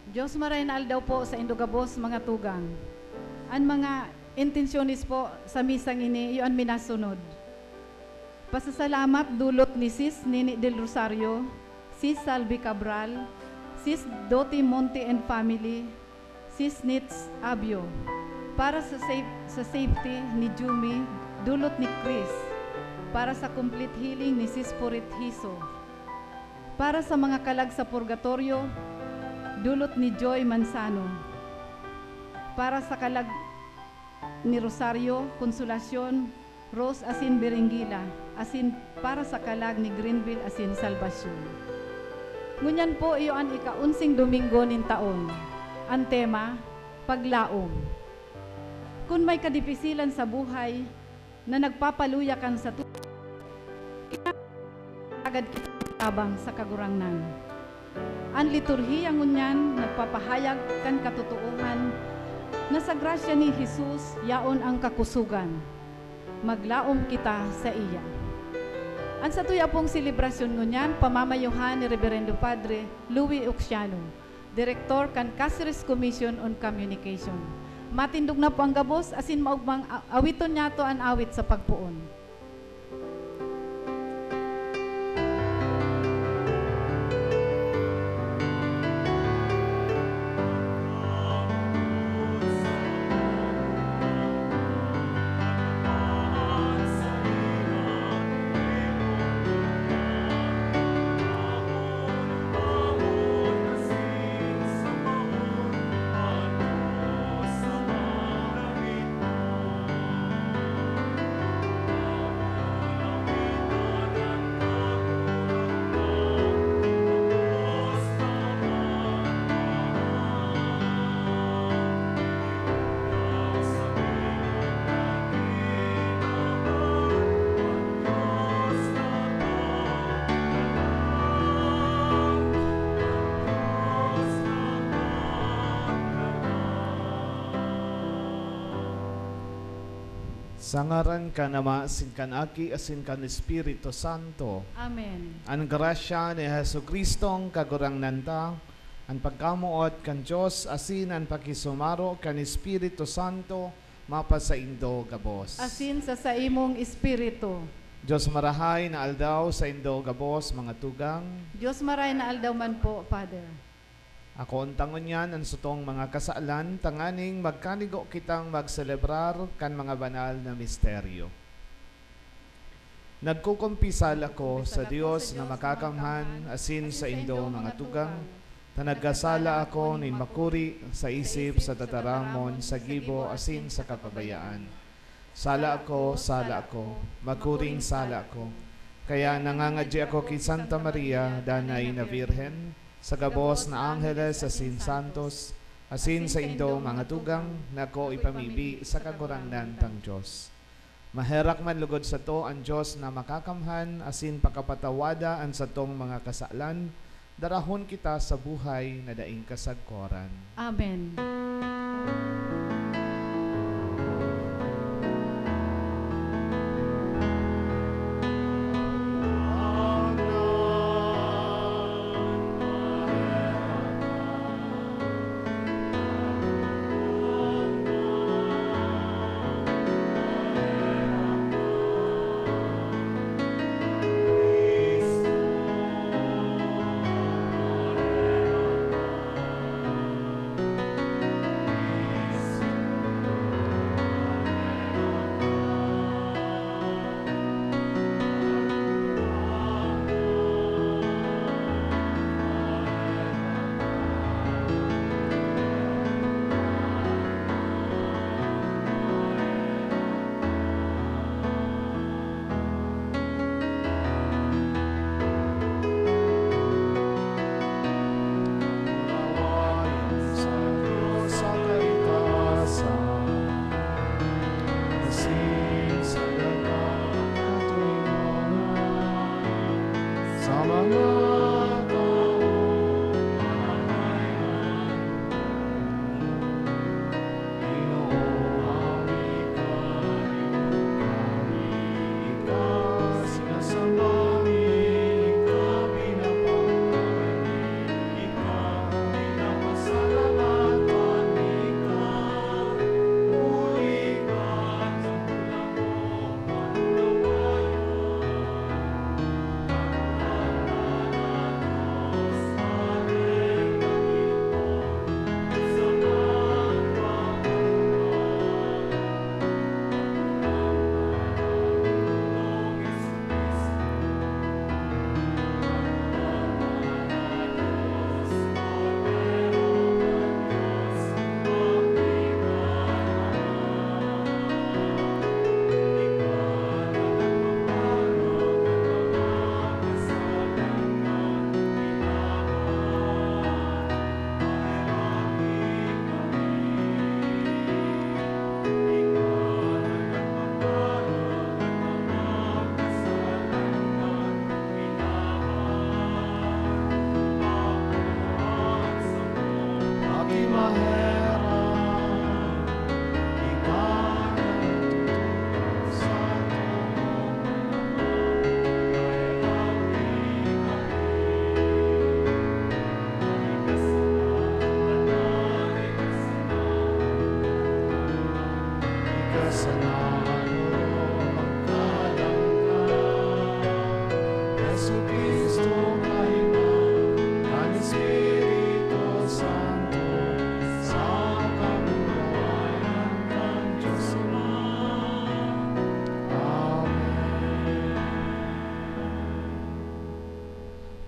Diyos maraynal daw po sa Indogabos mga tugang. Ang mga intensyonis po sa misang ini, yun minasunod. Pasasalamat dulot ni Sis Nini Del Rosario, Sis Salvi Cabral, Sis Doti Monte and Family, Sis Nits Abio, para sa safety ni Jumi, dulot ni Chris, para sa complete healing ni Sis Purit Hiso, para sa mga kalag sa purgatorio, dulot ni Joy Manzano, para sa kalag ni Rosario, Konsolasyon, Rose asin Berenguila, asin para sa kalag ni Greenville asin Salvacion. Ngunyan po iyon ika-unsing Domingo nin taon. Ang tema, paglaom. Kung may kadipisilan sa buhay na nagpapaluyakan sa agad kitabang sa kagurangnan. Ang liturhiya ngunyan nagpapahayag kan katotohan na sa grasya ni Jesus yaon ang kakusugan. Maglaom kita sa iya. Ang sa tuya pong selebrasyon ngunyan, pamamayuhan ni Reverendo Padre Louis Oxiano, Director kan Cáceres Commission on Communication. Matindog na po ang gabos, asin maugmang awiton niya to ang awit sa pagpuon. Sangaran ka nama asin kan Aki asin kan Espiritu Santo. Amen. Ang grasya ni Hesu Kristong kagurangnan ta, ang pagkamuot kan Diyos asin ang pakisumaro kan Espiritu Santo mapasaindo gabos. Asin sa imong espiritu. Diyos marahay na aldaw sa indo gabos mga tugang. Diyos maray na aldaw man po, Father. Ako ang tangon yan ang sutong mga kasaalan, tanganing magkanigo kitang magselebrar kan mga banal na misteryo. Nagkukumpisal ako sa Diyos na makakamhan asin sa indo mga tugang, tanagkasala ako nin makuri sa isip sa tataramon, sa gibo asin sa kapabayaan. Sala ako, makuring sala ako. Kaya nangangadya ako kay Santa Maria, danay na Virhen, sa gabos na Angeles asin Santos, asin sa indo mga tugang, nako ipamibi sa kagurangnan tang Diyos. Maherak man lugod sa to ang Diyos na makakamhan, asin pakapatawada ang sa tong mga kasalan, darahon kita sa buhay na daing kasagkoran. Amen.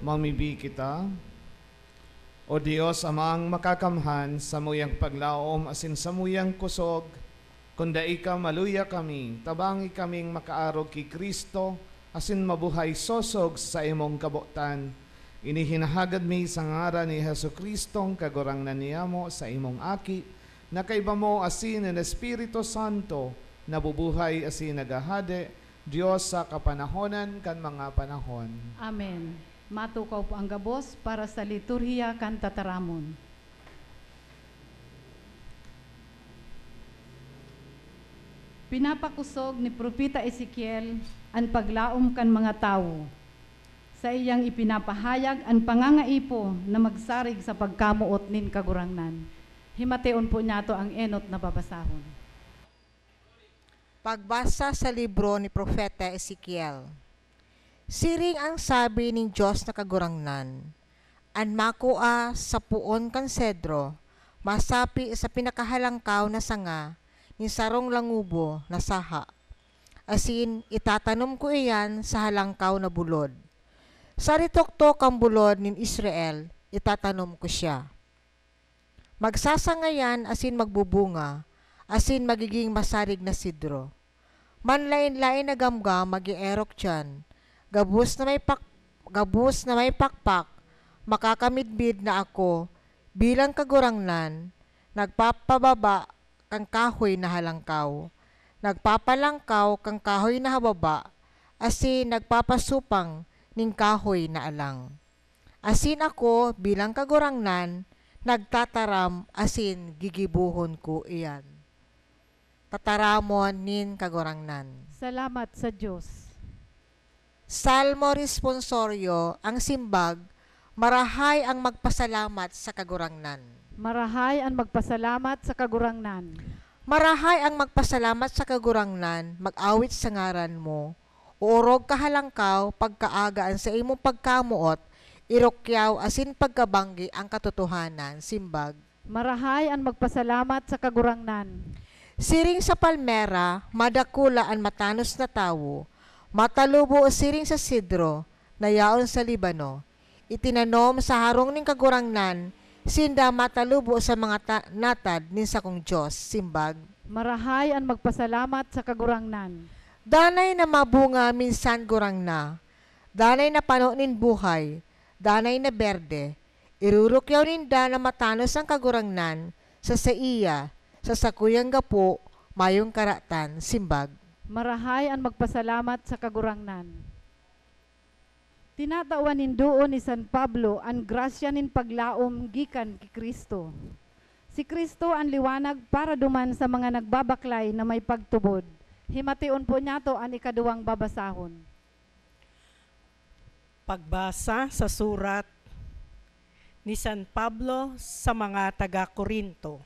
Mamibi kita. O Dios, amang makakamhan sa muyang paglaom asin sa muyang kusog, kunda ika maluya kami, tabangi kaming makaarog ki Kristo, asin mabuhay sosog sa imong kabutan. Inihinahagad mi sa ngaran ni Hesu Kristong kagurangnan niyamo sa imong aki, na kaiba mo asin ng Espiritu Santo, nabubuhay asin nagahade, Diyos sa kapanahonan kan mga panahon. Amen. Matukaw po ang gabos para sa liturhiya kan tataramon. Pinapakusog ni Propeta Ezekiel ang paglaom kan mga tao. Sa iyang ipinapahayag ang pangangaipo na magsarig sa pagkamuot nin kagurangnan. Himateon po niya to ang enot na babasahon. Pagbasa sa libro ni Propeta Ezekiel. Siring ang sabi ng Diyos na kagurangnan, an makua sa puon kan sedro, masapi sa pinakahalangkaw na sanga, ni sarong langubo na saha. Asin, itatanom ko iyan sa halangkaw na bulod. Sa ritoktok ang bulod nin Israel, itatanom ko siya. Magsasangayan asin magbubunga, asin magiging masarig na sidro. Manlain-lain na gamgam magi-erok tiyan, gabus na may pakpak, makakamidbid na ako, bilang kagurangnan, nagpapababa kang kahoy na halangkaw, nagpapalangkaw kang kahoy na hababa, asin nagpapasupang ning kahoy na alang. Asin ako, bilang kagurangnan, nagtataram asin gigibuhon ko iyan. Tataramon nin kagurangnan. Salamat sa Diyos. Salmo responsoryo, ang simbag, marahay ang magpasalamat sa kagurangnan. Marahay ang magpasalamat sa kagurangnan. Marahay ang magpasalamat sa kagurangnan, mag-awit sa ngaran mo, uurog kahalangkaw, pagkaagaan sa imong pagkamuot, irokyaw asin pagkabanggi ang katotohanan, simbag. Marahay ang magpasalamat sa kagurangnan. Siring sa palmera, madakula ang matanos na tawo, matalubo o siring sa sidro, nayaon sa Libano, itinanom sa harong ning kagurangnan, sinda matalubo sa mga natad nin sakong Diyos, simbag. Marahay ang magpasalamat sa kagurangnan. Danay na mabunga minsan gurangna, danay na pano nin buhay, danay na berde, irurukyaw ninda na matanos ang kagurangnan, sa iya, sa sakuyang gapo, mayong karatan, simbag. Marahay ang magpasalamat sa kagurangnan. Tinatawan doon ni San Pablo ang grasya nin paglaom gikan ki Kristo. Si Kristo ang liwanag para duman sa mga nagbabaklay na may pagtubod. Himateon po niya to ang ikaduwang babasahon. Pagbasa sa surat ni San Pablo sa mga taga-Korinto.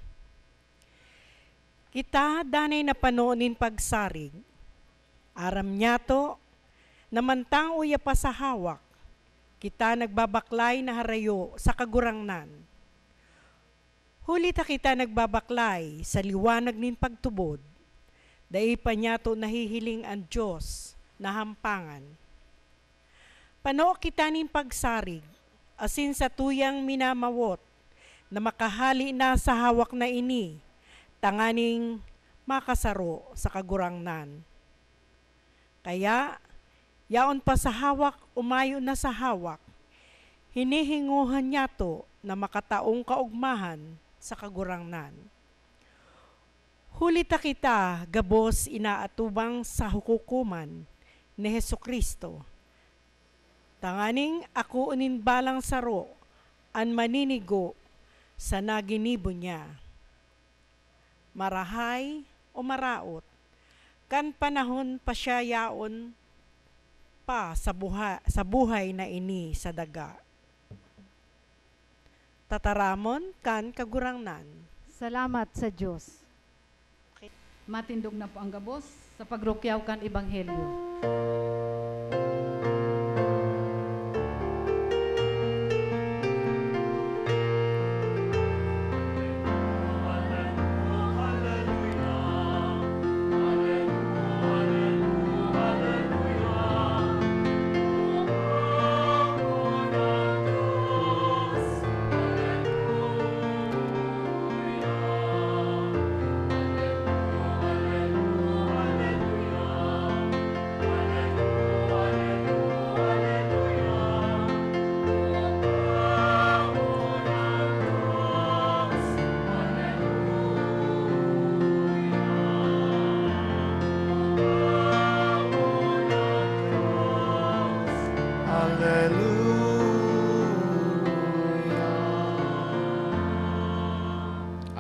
Kita danay na panoonin pagsarig. Aram niya to, namantang uya pa sa hawak, kita nagbabaklay na harayo sa kagurangnan. Huli ta kita nagbabaklay sa liwanag nin pagtubod, dai pa niya to nahihiling ang Diyos na hampangan. Panoo kita nin pagsarig, asin sa tuyang minamawot, na makahali na sa hawak na ini, tanganing makasaro sa kagurangnan. Kaya, yaon pa sa hawak, umayo na sa hawak, hinihinguhan niya to na makataong kaugmahan sa kagurangnan. Hulita kita, gabos inaatubang sa hukukuman ni Hesu Kristo. Tanganing ako unin balang saro, an maninigo sa naginibo niya. Marahay o maraot, kan panahon pa siya yaon pa sa buhay na ini sa daga. Tataramon kan kagurangnan. Salamat sa Diyos. Matindog na po ang gabos sa pagrukyaw kan Ebanghelyo.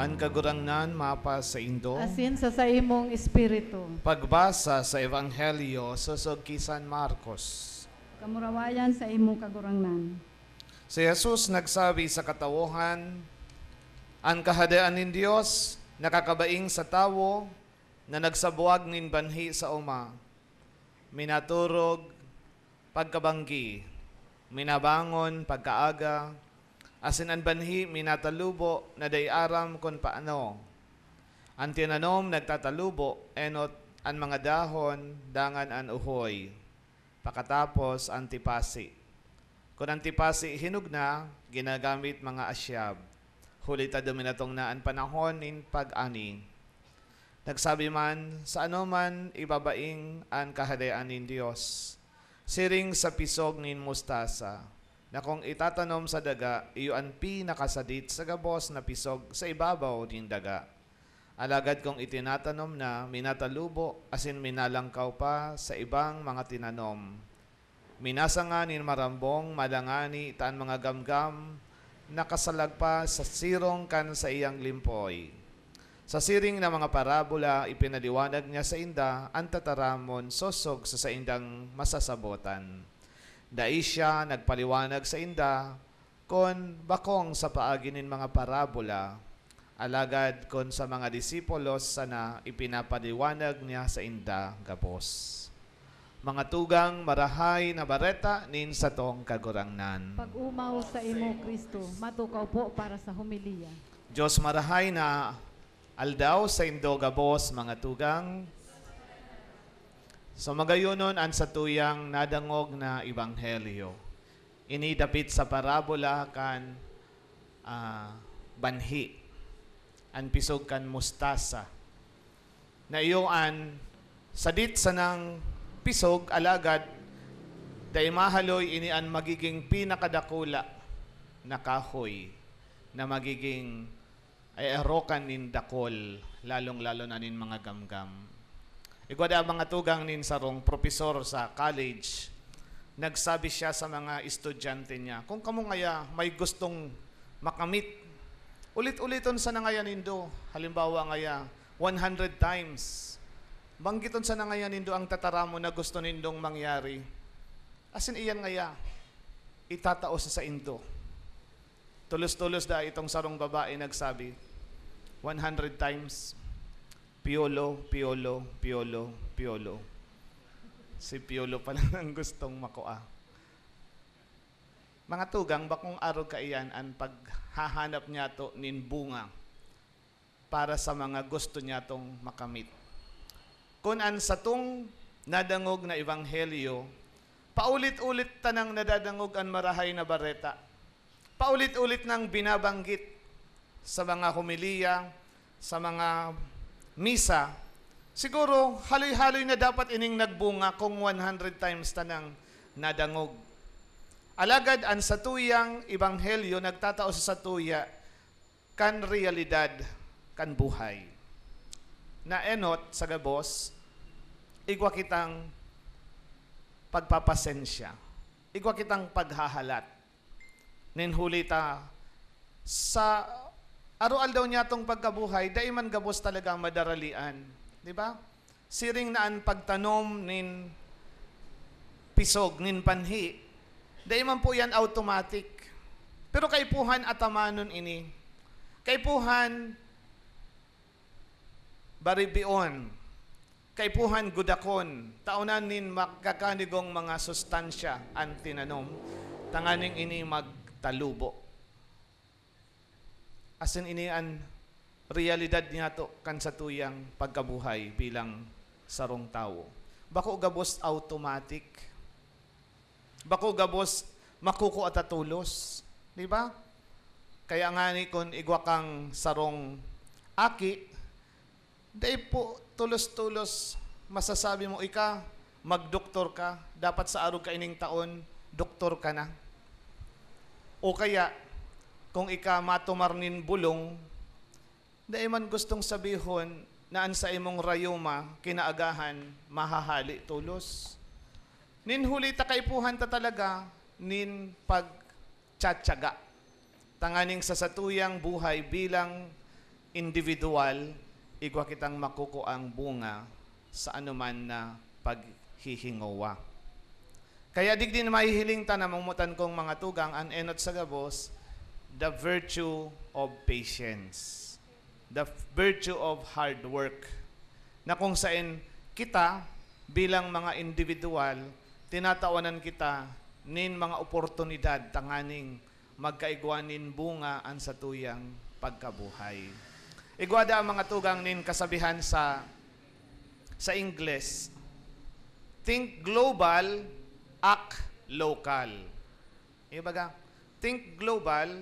An kagurangnan mapa sa Indo. asin sa imong espiritu. Pagbasa sa Ebanghelyo susog kay San Marcos. Kamurawayan sa imong kagurangnan. Si Jesus nagsabi sa katawuhan, ang kahadaan ng Dios nakakabaing sa tawo na nagsabuag nin banhi sa uma. Minaturog pagkabanggi, minabangon pagkaaga, asin ang banhi minatalubo na dayaram kon paano. Ang tinanom nagtatalubo, enot ang mga dahon, dangan an uhoy. Pakatapos antipasi. Kung antipasi hinugna, ginagamit mga asyab. Huli ta duminatong na ang panahon nin pag-ani. Nagsabi man, sa ano man ibabaing ang kahadayaan nin Diyos. Siring sa pisog nin mustasa, na kung itatanom sa daga, iyo ang pinakasadit sa gabos na pisog sa ibabaw nin daga. Alagad kung itinatanom na, minatalubo, asin minalangkaw pa sa ibang mga tinanom. Minasanganin marambong, malangani, taan mga gamgam, nakasalag pa sa sirong kan sa iyang limpoy. Sa siring na mga parabola, ipinaliwanag niya sa inda, ang tataramon, sosog sa indang masasabotan. Dai siya nagpaliwanag sa inda, kon bakong sa paaginin mga parabola, alagad kon sa mga disipulos sana ipinapaliwanag niya sa inda gabos. Mga tugang marahay na bareta nin sa tong kagurangnan. Pag-umaw sa imo Kristo, matukaw po para sa humiliya. Diyos marahay na aldaw sa indo gabos mga tugang. So magayunon ang sa tuyang nadangog na ebanghelyo. Inidapit sa parabola kan banhi. An pisog kan mustasa. Na iyoan sadit sa nang pisog alagad day mahaloy ini an magiging pinakadakula na kahoy na magiging ay erokan nin dakol lalong-lalo na nin mga gamgam. Igwada mga tugang nin sarong profesor sa college, nagsabi siya sa mga estudyante niya, kung kamo ngaya may gustong makamit ulit-uliton sa nangayan nindo, halimbawa ngaya, 100 times. Banggiton sa nangayan nindo ang tataramo na gusto nindong mangyari. Asin iyan ngaya, itataos sa indo. Tulos-tulos da itong sarong babae nagsabi, 100 times, piolo, piolo, piolo, piolo. Si piolo pala ang gustong makuha. Mga tugang, bakong araw ka iyan ang paghahanap niya to nin bunga para sa mga gusto niya tong makamit. Kung an sa tong nadangog na ebanghelyo, paulit-ulit tanang nadadangog ang marahay na bareta. Paulit-ulit nang binabanggit sa mga homilya, sa mga misa. Siguro, haloy-haloy na dapat ining nagbunga kung 100 times tanang nadangog. Alagad ang satuyang ebanghelyo nagtatao sa satuya kan realidad, kan buhay. Na enot sa gabos, igwa kitang pagpapasensya, igwa kitang paghahalat. Ninhuli ta sa arual daw niya tong pagkabuhay, daiman gabos talagang madaralian. Di ba? Siring na ang pagtanom nin pisog, nin panhi, daiman po yan automatic. Pero kaipuhan atamanon ini. Kaipuhan baribion. Kaipuhan gudakon. Taunan nin makakanigong mga sustansya ang tinanom. Tanganing ini magtalubo. Asin ini ang realidad niya to kan sa tuyang pagkabuhay bilang sarong tao. Bako gabos automatic. Bako gabos makuko at atulos. Di ba? Kaya nga ni kung igwa kang sarong aki, day po tulos-tulos masasabi mo, ika, magdoktor ka, dapat sa araw ka ining taon, doktor ka na. O kaya, kung ika matumarnin bulong, day man gustong sabihon na an sa imong rayuma, kinaagahan, mahahali tulos. Nin huli ta kaipuhan ta talaga, nin pagtsatsaga. Tanganing sa satuyang buhay bilang individual, igwa kitang makuko ang bunga sa anuman na paghihingawa. Kaya digdi na mahihiling ta na mamutan kong mga tugang an enot sa gabos, the virtue of patience, the virtue of hard work, na kung saan kita bilang mga individual, tinatawanan kita nin mga oportunidad tanganing magkaigwanin bunga ang satuyang pagkabuhay. Igwada ang mga tugang nin kasabihan sa Ingles, think global, act local. Ibaga, think global,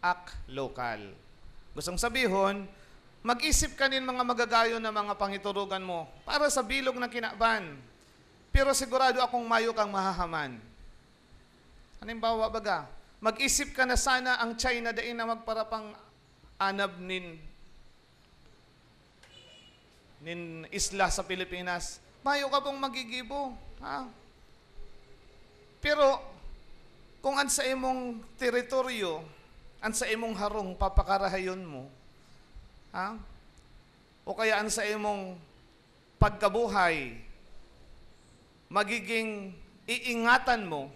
act local. Gustong sabihon, mag-isip ka nin mga magagayo na mga pangiturugan mo para sa bilog na kinaban. Pero sigurado akong mayo kang mahahaman. Halimbawa baga, mag-isip ka na sana ang China dain na magparapang anab nin isla sa Pilipinas. Mayo ka pong magigibo. Ha? Pero, kung an sa imong teritoryo, an sa imong harong papakarahayon mo, ha? O kaya an sa imong pagkabuhay, magiging iingatan mo,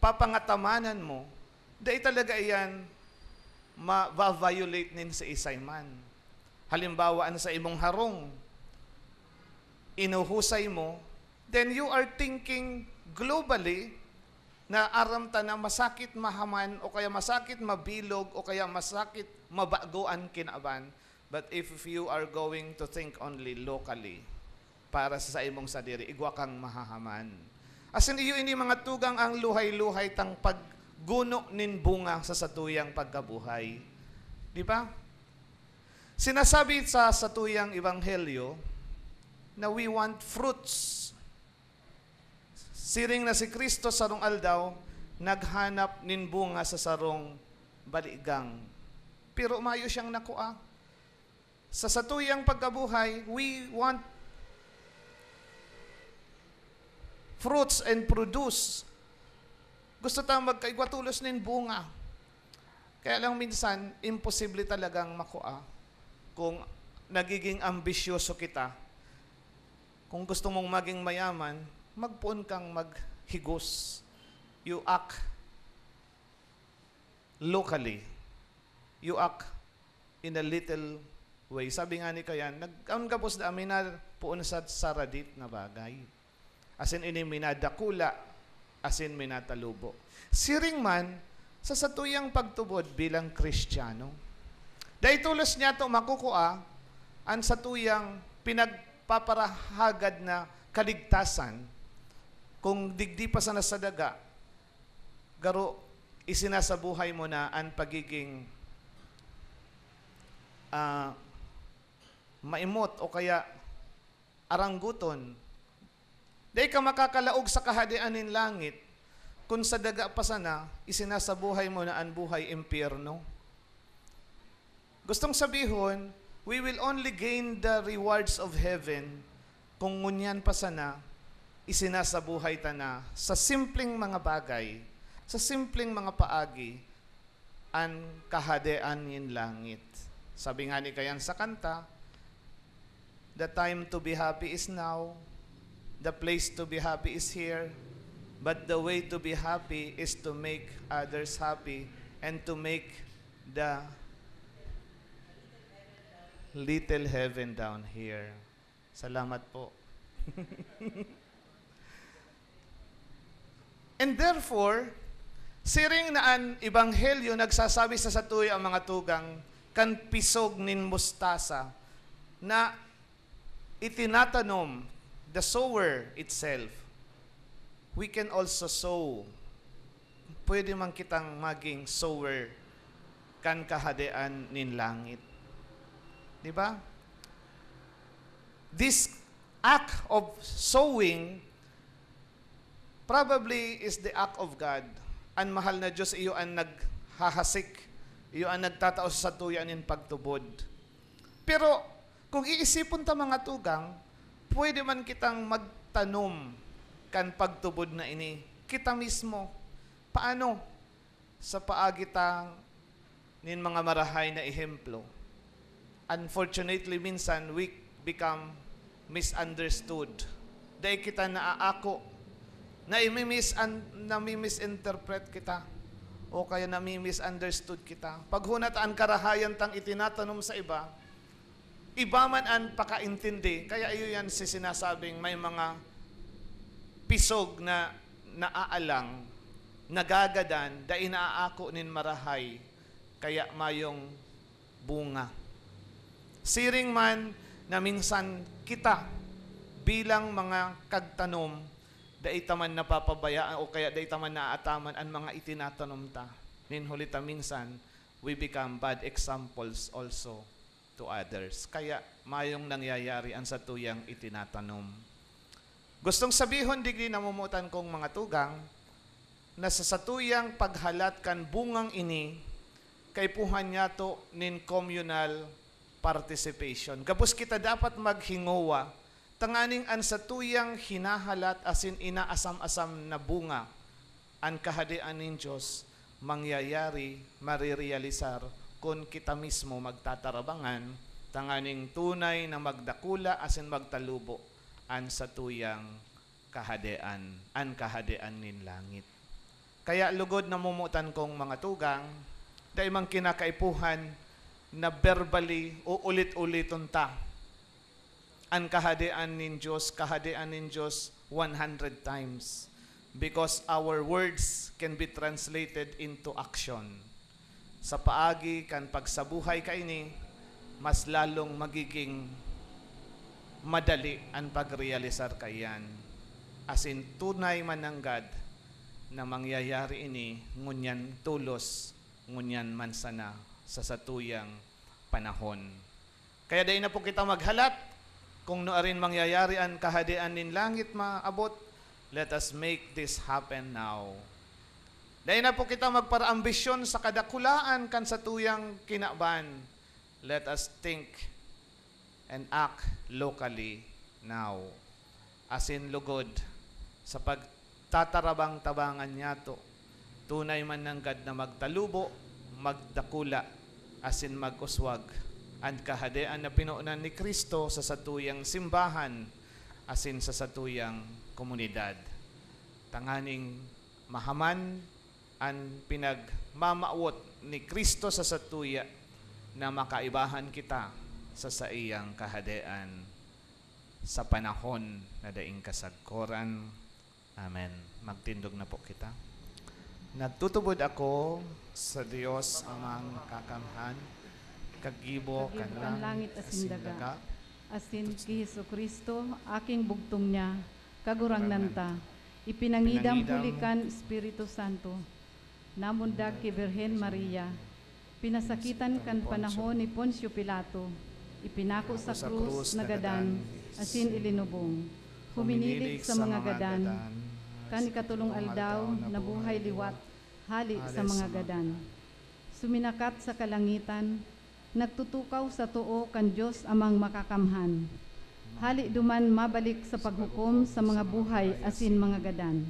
papangatamanan mo, dahil talaga iyan ma-violate nin sa isayman. Halimbawa, an sa imong harong, inuhusay mo, then you are thinking globally na aramta na masakit mahaman o kaya masakit mabilog o kaya masakit mabagoan kinaban. But if you are going to think only locally para sa imong sadiri, igwa kang mahahaman. Asin iyo ini mga tugang ang luhay-luhay tang pagguno nin bunga sa satuyang pagkabuhay. Di ba? Sinasabi sa satuyang ebanghelyo na we want fruits. Siring na si Kristo sarong aldaw, naghanap nin bunga sa sarong baligang. Pero mayo siyang nakuha. Sa satuyang pagkabuhay, we want fruits and produce. Gusto tayong magkaigwatulos nin bunga. Kaya lang minsan, imposible talagang makuha kung nagiging ambisyoso kita. Kung gusto mong maging mayaman, magpuon kang maghigos. You act locally. You act in a little way. Sabi nga ni Kayan, nagkaon da amin na puon sa saradit na bagay. Asin ini minadakula, asin minatalubo. Siring man, sa satuyang pagtubod bilang Kristiyano, dahil tulos niya ito makukuha, ang satuyang pinagpaparahagad na kaligtasan, kung digdi pa sa nasadaga, garo isinasabuhay mo na ang pagiging maimot o kaya arangguton. Dahil ka makakalaog sa kahadian ng langit, kung sa daga pa sana, isinasabuhay mo na ang buhay impyerno. Gustong sabihon, we will only gain the rewards of heaven kung ngunyan pa sana, isinasabuhay ta na sa simpleng mga bagay, sa simpleng mga paagi, ang kahadian ng langit. Sabi nga ni Kayan sa kanta, the time to be happy is now, the place to be happy is here, but the way to be happy is to make others happy and to make the little heaven down here. Salamat po. And therefore, siring na ang ebanghelyo nagsasabi sa satuy ang mga tugang kan pisog nin mustasa na itinatanom the sower itself. We can also sow. Pwede man kitang maging sower kan kahadean nin langit. Di ba? This act of sowing probably is the act of God. Ang mahal na Diyos, iyo ang naghahasik, iyo ang nagtataos sa tuyan in pagtubod. Pero, kung iisipon ta mga tugang, pwede man kitang magtanom kan pagtubod na ini. Kita mismo. Paano? Sa paagitang nin mga marahay na ehemplo. unfortunately, minsan, we become misunderstood. Dahil kita naaako, nami-misinterpret kita, o kaya nami-misunderstood kita. Pag hunataan karahayan tang itinatanong sa iba, iba man ang pakaintindi, kaya iyo yan si sinasabing may mga pisog na naaalang, nagagadan, da inaako nin marahay, kaya mayong bunga. Siring man na minsan kita bilang mga kagtanom, da itaman napapabayaan o kaya da itaman naaataman ang mga itinatanong ta. Ninhulita minsan, we become bad examples also to others. Kaya mayong nangyayari ang sa tuyang itinatanong. Gustong sabihon digdi namumutan kong mga tugang, na sa satuyang paghalat kan bungang ini, kay puhan niya to nin communal participation. Gabos kita dapat maghingowa, tanganing an satuyang hinahalat asin inaasam-asam na bunga, an kahadian nin Diyos, mangyayari, marirealisar, kung kita mismo magtatarabangan, tanganing tunay na magdakula asin magtalubo, an satuyang kahadian, an kahadian nin langit. Kaya lugod na mumutan kong mga tugang, dahil mang kinakaipuhan, na verbally o ulit-uliton ta ang kahadian nin Diyos 100 times, because our words can be translated into action. Sa paagi kan pagsabuhay kaini, mas lalong magiging madali ang pagrealisar kayan. Asin tunay mananggad na mangyayari ini ngunyan tulos, ngunyan mansana sa satuyang panahon. Kaya dahil na po kita maghalat, kung noorin mangyayari ang kahadian nin langit maabot, let us make this happen now. Dahil na po kita magparaambisyon sa kadakulaan kan satuyang kinaban, let us think and act locally now. Asin lugod sa pagtatarabang-tabangan niya to, tunay man nanggad na magtalubo, magdakula, asin mag-uswag, ang kahadian na pinuunan ni Kristo sa satuyang simbahan, asin sa satuyang komunidad. Tanganing mahaman ang pinagmamaawot ni Kristo sa satuya na makaibahan kita sa saiyang kahadian sa panahon na daing kasagkoran. Amen. Magtindog na po kita. Nagtutubod ako sa Dios amang kakamhan, kagibo kan langit asin daga, asin ki Jesucristo, aking bugtong niya, kagurangnan ta, ipinangidam hulikan Espiritu Santo, namundag ki Birhen Maria, pinasakitan kan panahon ni Poncio Pilato, ipinako sa krus na gadan, asin ilinubong, huminilik sa mga gadan, kan ikatulong aldaw na buhay liwat, hali sa mga gadan. Suminakat sa kalangitan, nagtutukaw sa tuo kan Diyos amang makakamhan. Hali duman mabalik sa paghukom sa mga buhay asin mga gadan.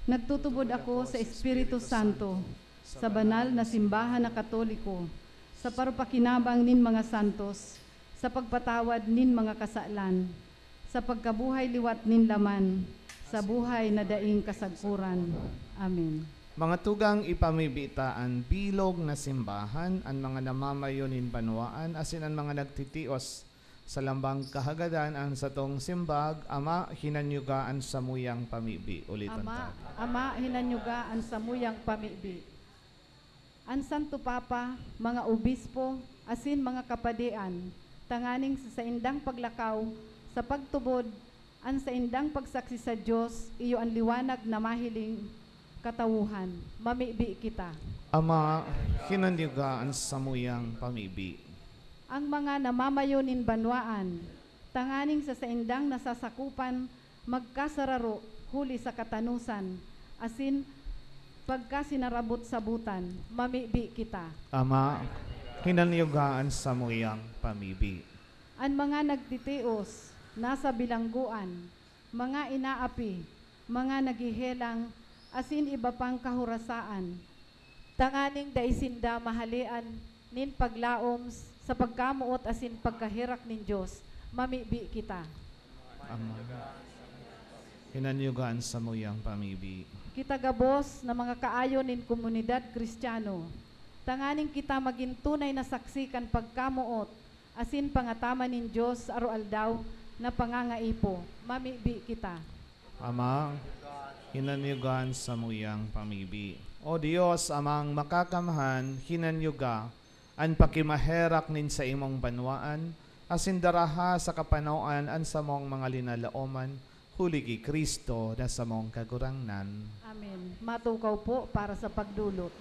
Nagtutubod ako sa Espiritu Santo, sa banal na simbahan na Katoliko, sa parupakinabang nin mga santos, sa pagpatawad nin mga kasalan, sa pagkabuhay liwat nin laman, sa buhay na daing kasagpuran. Amen. Mga tugang ipamibita ang bilog na simbahan, ang mga namamayonin banwaan, asin ang mga nagtitios sa lambang kahagadan ang satong simbag, Ama, hinanyugaan sa muyang pamibi. Ulitan ta. Ama, hinanyugaan sa muyang pamibi. Ang Santo Papa, mga obispo, asin mga kapadian, tanganing sa indang paglakaw, sa pagtubod, ang sa indang pagsaksi sa Diyos, iyo ang liwanag na mahiling katawuhan, mamibi kita. Ama, hinanyugaan sa muyang pamibi. Ang mga namamayonin banwaan, tanganing sa indang nasasakupan, magkasararo, huli sa katanusan, asin pagkasinarabot sa butan, mamibi kita. Ama, hinanyugaan sa muyang pamibi. Ang mga nagtitios, nasa bilangguan, mga inaapi, mga naghihelang, asin iba pang kahurasaan. Tanganing daisinda mahalian nin paglaom sa pagkamuot asin pagkahirak nin Dios, mamibi kita. Ama, hinanyugan sa muyang pamibi. Kita gabos na mga kaayon nin komunidad Kristiyano, tanganing kita maging tunay na saksi kan pagkamuot, asin pangataman nin Dios aro aldaw na pangangaipo, mamibi kita. Ama, hinanyugan sa muyang pamibi. O Dios, amang makakamhan, hinanyuga, an pakimaherak nin sa imong banwaan, asin daraha sa kapanawaan an sa mong mga linalaoman, huli ki Kristo na sa mong kagurangnan. Amen. Matukaw po para sa pagdulot.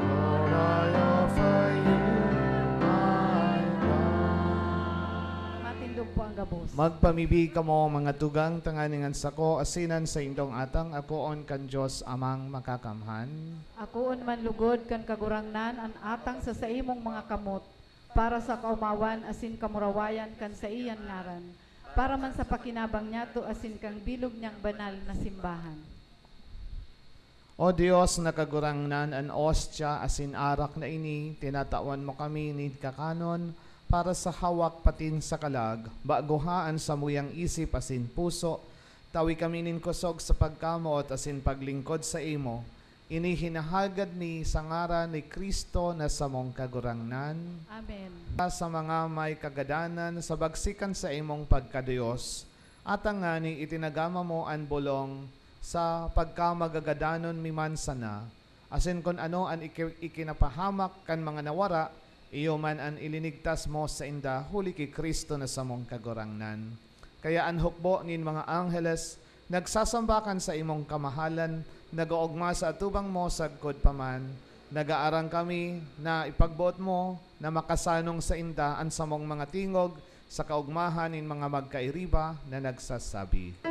Lord, I offer you my love. Matindog po ang gabos. Magpamibi ka mo mga tugang tanganingan sako asinan sa indong atang akoon kan Dios amang makakamhan. Akoon man lugod kan kagurangnan an atang sa imong mga kamot, para sa kaumawan asin kamurawayan kan sa iyan ngaran, para man sa pakinabang niya to asin kang bilog niyang banal na simbahan. O Dios na kagurangnan an ostya asin arak na ini, tinatawan mo kami ni kakanon, para sa hawak patin sa kalag, baguhaan sa muyang isip asin puso, tawi kami nin kusog sa pagkamot asin paglingkod sa imo, ini hinahagad ni sangara ni Kristo na sa mong kagurangnan. Amen. Sa mga may kagadanan sa bagsikan sa imong pagkadiyos, at ang ngani itinagama mo ang bulong sa pagkamagagadanon miman sana, asin kon ano an ikinapahamak kan mga nawara, iyo man an ilinigtas mo sa inda, huli ki Kristo na sa mong kagurangnan. Kaya ang hukbo nin mga angheles, nagsasambakan sa imong kamahalan, nagaugma sa atubang mo sagkod paman, nagaarang kami na ipagbuot mo na makasanong sa inda ang samong mga tingog sa kaugmahan nin mga magkairiba na nagsasabi.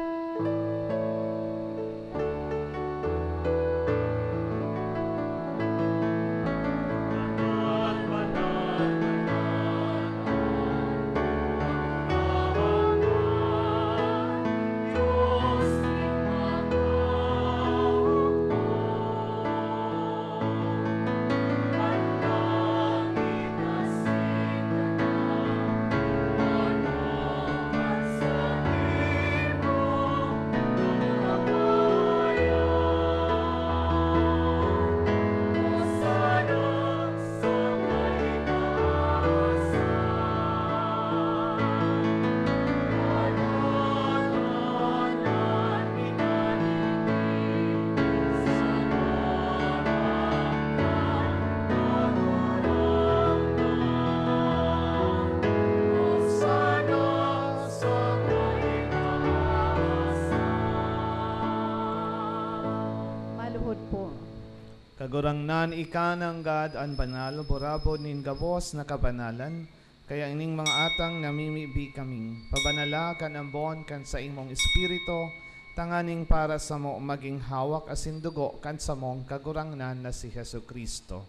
Kagurangnan ika ng God ang banal, borabo nin gabos na kabanalan, kaya ining mga atang namimibi kaming. Pabanala kan ambon kan sa imong espiritu, tanganing para sa mo maging hawak asin dugo kan sa mong kagurangnan na si Hesu Kristo.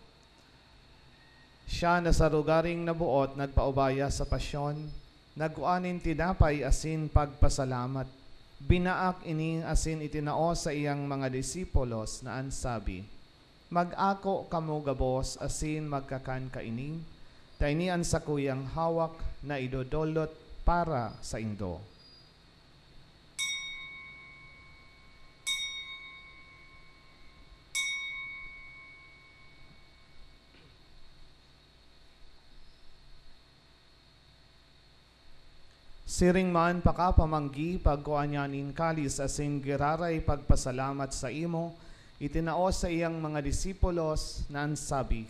Siya na sa lugaring nabuot nagpaubaya sa pasyon, naguanin tinapay asin pagpasalamat. Binaak ini asin itinao sa iyang mga disipulos na ansabi, mag-ako kamo gabos asin magkakan kaining, tainian sa kuyang hawak na idodolot para sa indo. Siring man pakapamanggi pagkuanyanin kalis asin giraray pagpasalamat sa imo, itinao sa iyang mga disipulos na ansabi,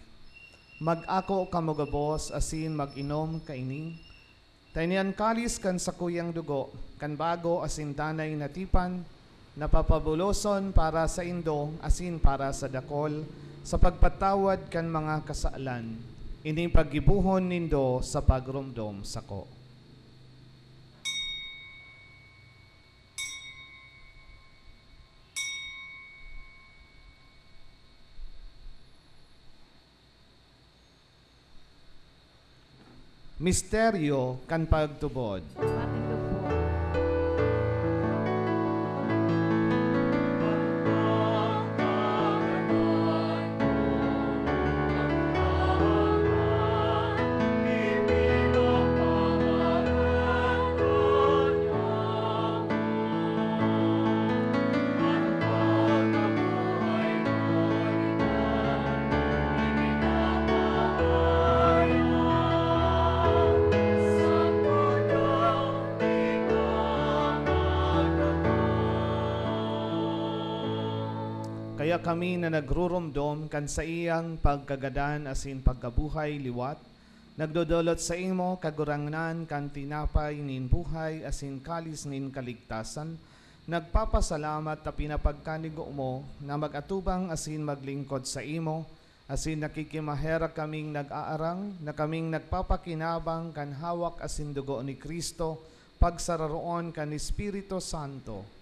mag-ako kamugabos asin mag-inom kaining, tainian kalis kan sa kuyang dugo, kan bago asin tanay natipan, napapabuloson para sa indo asin para sa dakol, sa pagpatawad kan mga kasaalan, ini paggibuhon nindo sa pagrumdom sako. Misteryo kan pagtubod. Matindog po. Kaya kami na nagrurumdom kan sa iyang pagkagadan asin pagkabuhay liwat, nagdodolot sa imo kagurangnan kan tinapay nin buhay asin kalis nin kaligtasan, nagpapasalamat ta pinapagkanigo mo na magatubang asin maglingkod sa imo, asin nakikimahera kaming nag-aarang na kaming nagpapakinabang kan hawak asin dugo ni Kristo, pagsararoon kan Espiritu Santo.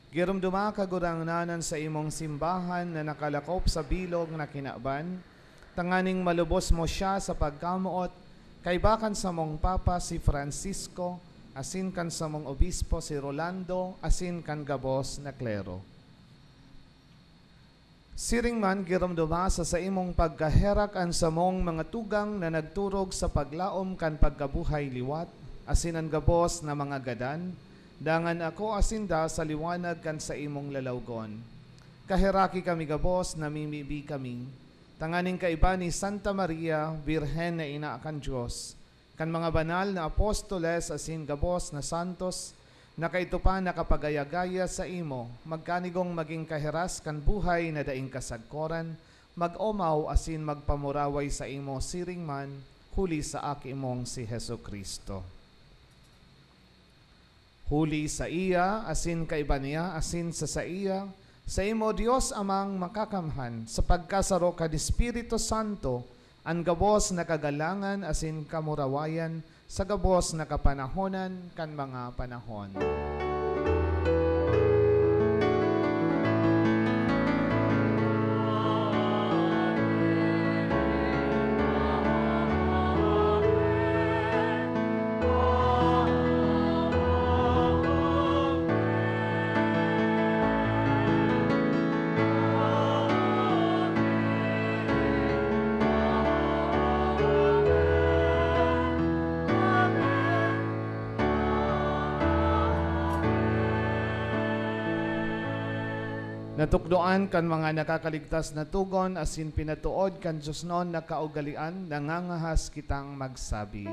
Girumduma kagurangnanan sa imong simbahan na nakalakop sa bilog na kinaban, tanganing malubos mo siya sa pagkamuot, kay bakan sa mong Papa si Francisco, asin kan sa mong Obispo si Rolando, asin kan gabos na klero. Siring man girumduma sa imong pagkaherak an sa mong mga tugang na nagturog sa paglaom kan pagkabuhay liwat, asin ang gabos na mga gadan, dangan ako asinda sa liwanag kan sa imong lalawgon. Kahiraki kami gabos, namimibi kaming, tanganing kaiba ni Santa Maria, Birhen na ina kan Diyos, kan mga banal na apostoles asin gabos na santos, na kaito pa nakapagayagaya sa imo, magkanigong maging kahiras kan buhay na daing kasagkoran, mag-omaw asin magpamuraway sa imo siring man, huli sa aki mong si Hesu Kristo. Huli sa iya, asin kaiba niya, asin sa iya, sa imo Dios amang makakamhan, sa pagkasaro ka di Espiritu Santo, ang gabos na kagalangan, asin kamurawayan, sa gabos na kapanahonan, kan mga panahon. Natukdoan kan mga nakakaligtas na tugon asin pinatuod kan Diyos noon na kaugalian, nangangahas kitang magsabi.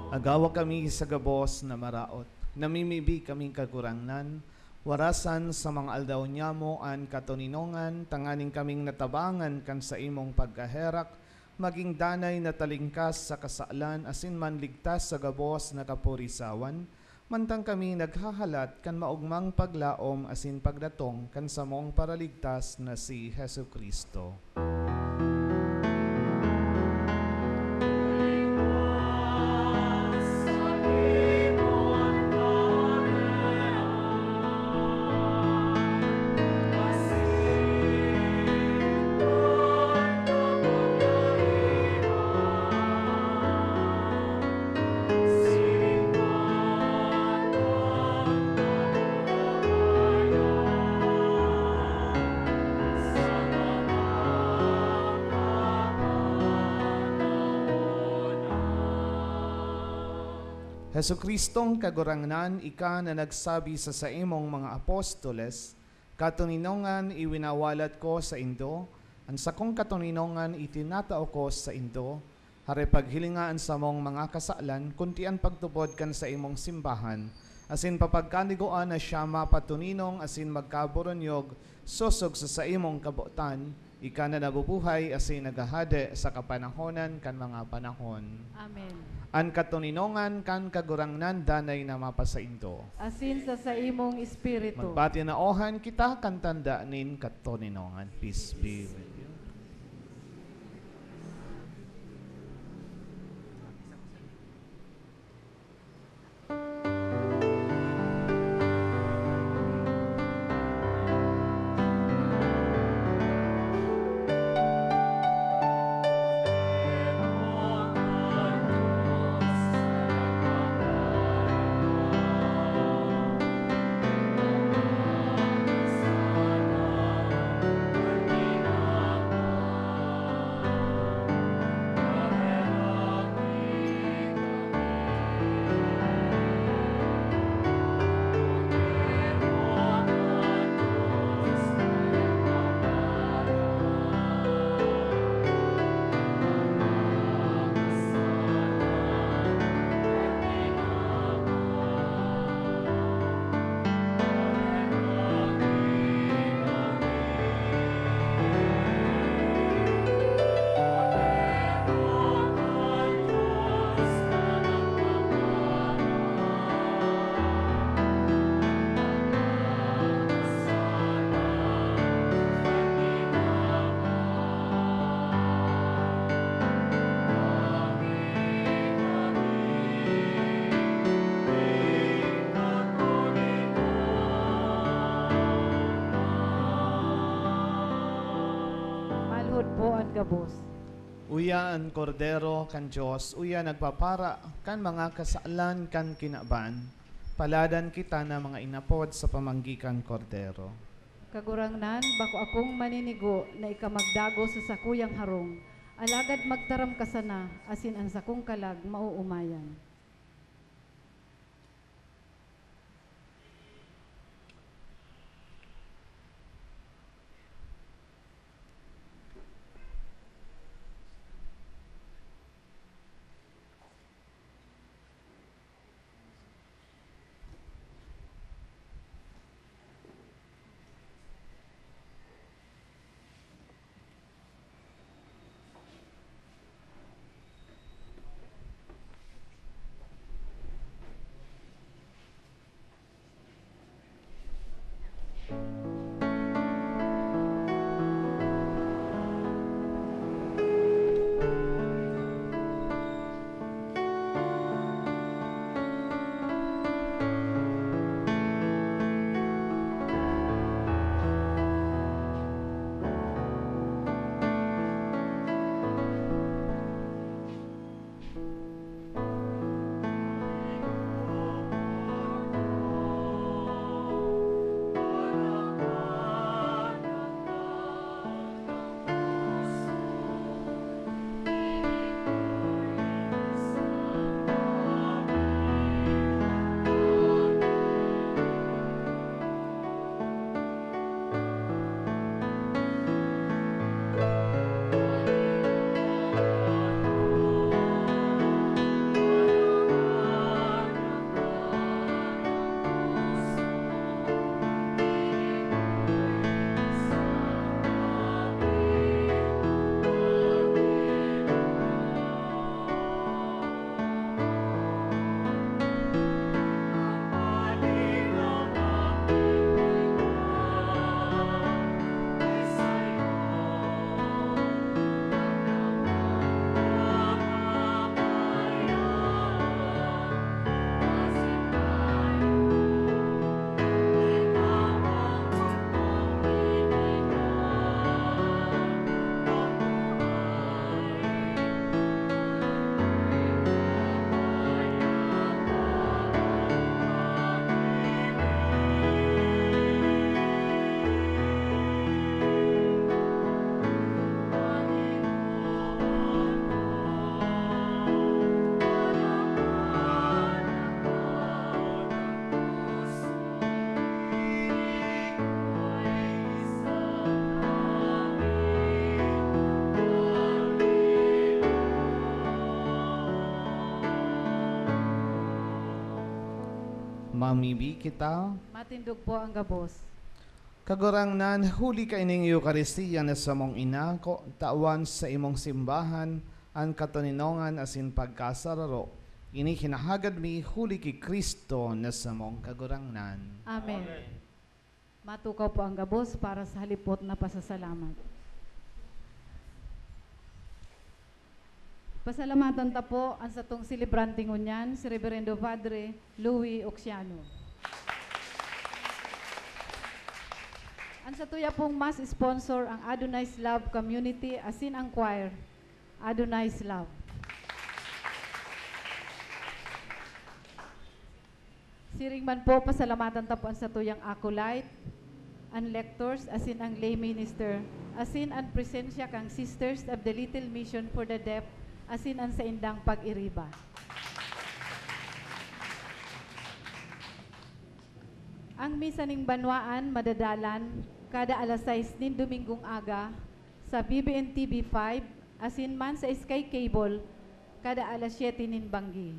Agawa kami sa gabos na maraot, namimibi kaming kagurangnan, warasan sa mga aldaw nyamo an katuninongan, tanganing kaming natabangan kan sa imong pagkaherak, maging danay na talingkas sa kasalan, asin man ligtas sa gabos na kapurisawan, mantang kami naghahalat kan maugmang paglaom asin pagdatong kan samong paraligtas na si Hesu Kristo. Hesu Kristong kagurangnan, ika na nagsabi sa imong mga apostoles, katuninongan iwinawalat ko sa Indo, ang sakong katuninongan itinatao ko sa Indo, hare paghilingaan sa mong mga kasalan, kuntian pagtupod kan sa imong simbahan, asin papagkaniguan na siya mapatuninong asin magkaburonyog, susog sa imong kabutan, ika na nabubuhay asin nagahade sa kapanahonan kan mga panahon. Amen. An katuninongan kan kagurangnan danay na mapasaindo. Asin sa imong espiritu. Magpatinaohan kita kan tanda nin katuninongan. Peace be with you. Gabos. Uya ang kordero kan Diyos, uya nagpapara kan mga kasalan kan kinaban, paladan kita na mga inapod sa pamanggikan kordero. Kagurangnan, bako akong maninigo na ikamagdago sa sakuyang harong, alagad magtaram ka sana, asin ang sakong kalag mauumayan. Mamibi kita, Matindog po ang gabos. kagurangnan, huli ka ining Eucharistia na sa mong ina, ko tawan sa imong simbahan, ang kataninongan asin pagkasararo. Ini hinahagad mi huli ki Kristo na sa mong kagurangnan. Amen. Matukaw po ang gabos para sa halipot na pasasalamat. Pasalamatan ta po ang satong celebrante ngunyan, si Reverendo Padre Louis Oxiano. Ang satuya pong mas sponsor ang Adonai's Love Community asin ang choir, Adonai's Love. Siringman po, pasalamatan ta po ang satuyang acolyte, ang lectors, asin ang lay minister, asin ang presensya kang Sisters of the Little Mission for the Deaf, asin ang sa indang pag-iriba. Ang misa ning banwaan madadalan kada alas 6 nin Domingong aga sa BBN TV 5 asin man sa Sky Cable kada alas 7 nin Banggi.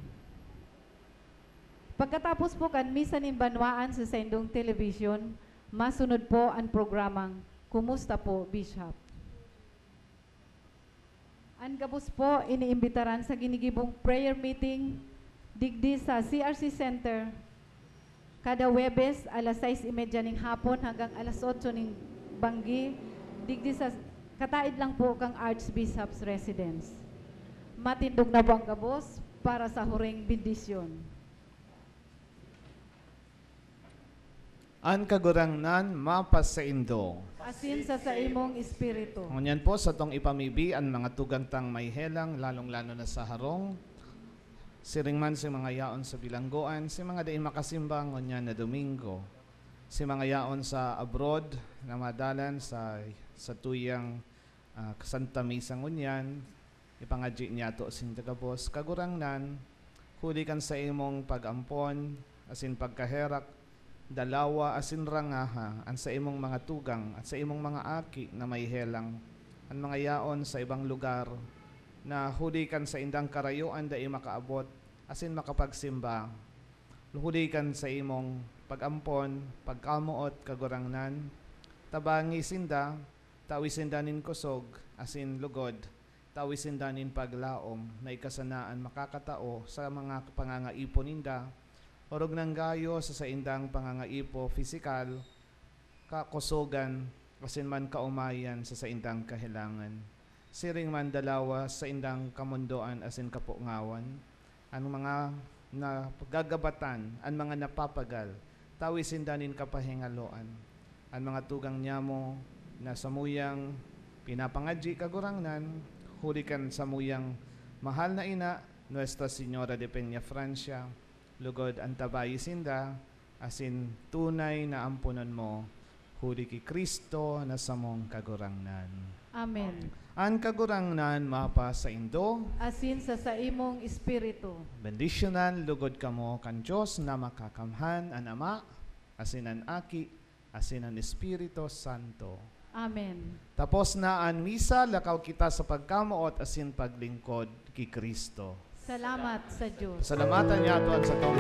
Pagkatapos po kan misa nin banwaan sa Sendong Television, masunod po ang programang Kumusta po, Bishop? Ang gabos po iniimbitaran sa ginigibong prayer meeting digdi sa CRC Center kada Webes alas 6:30 ning hapon hanggang alas 8 ning Banggi digdi sa kataid lang po kang Archbishop's Residence. Matindog na po ang gabos para sa huring bendisyon. An kagurangnan mapas sa indo. Asin sa imong espiritu. Ngunyan po sa tong ipamibi ang mga tugantang may helang, lalong-lalo na sa harong. Siringman si mga yaon sa bilanggoan, si mga daing makasimbang ngunyan na Domingo. Si mga yaon sa abroad na madalan sa tuyang Santa Misa ngunyan, ipangadji niya to sindagabos, kagurangnan, huli kan sa imong pag-ampon, asin pagkaherak, dalawa asin rangaha an sa imong mga tugang at sa imong mga aki na may helang ang mga yaon sa ibang lugar na hulikan sa indang karayuan dai makaabot asin makapagsimba hulikan sa imong pagampon pagkamuot kagurangnan tabangi sinda tawisindanin kusog asin lugod tawisindanin paglaom na ikasanaan makakatao sa mga pangangaipon ninda orog ng gayo sa indang pangangaipo fisikal, kakusogan, asin man kaumayan sa indang kahilangan. Siring man dalawa sa indang kamundoan asin kapungawan, ang mga gagabatan, ang mga napapagal, tawisindanin kapahingaloan, ang mga tugang nyamo na samuyang pinapangadji kagurangnan, hulikan samuyang mahal na ina, Nuestra Señora de Peña Francia, lugod ang tabayi sinda, asin tunay na ampunan mo, huli ki Kristo na samong kagurangnan. Amen. Ang kagurangnan mapa sa indo, Asin sa imong espiritu. bendisyonan lugod kamo kan Diyos na makakamhan an Ama, asin an Aki, asin an Espiritu Santo. Amen. Tapos na ang misa, lakaw kita sa pagkamuot asin paglingkod ki Kristo. Salamat sa Diyos. Salamatan niya ito sa tong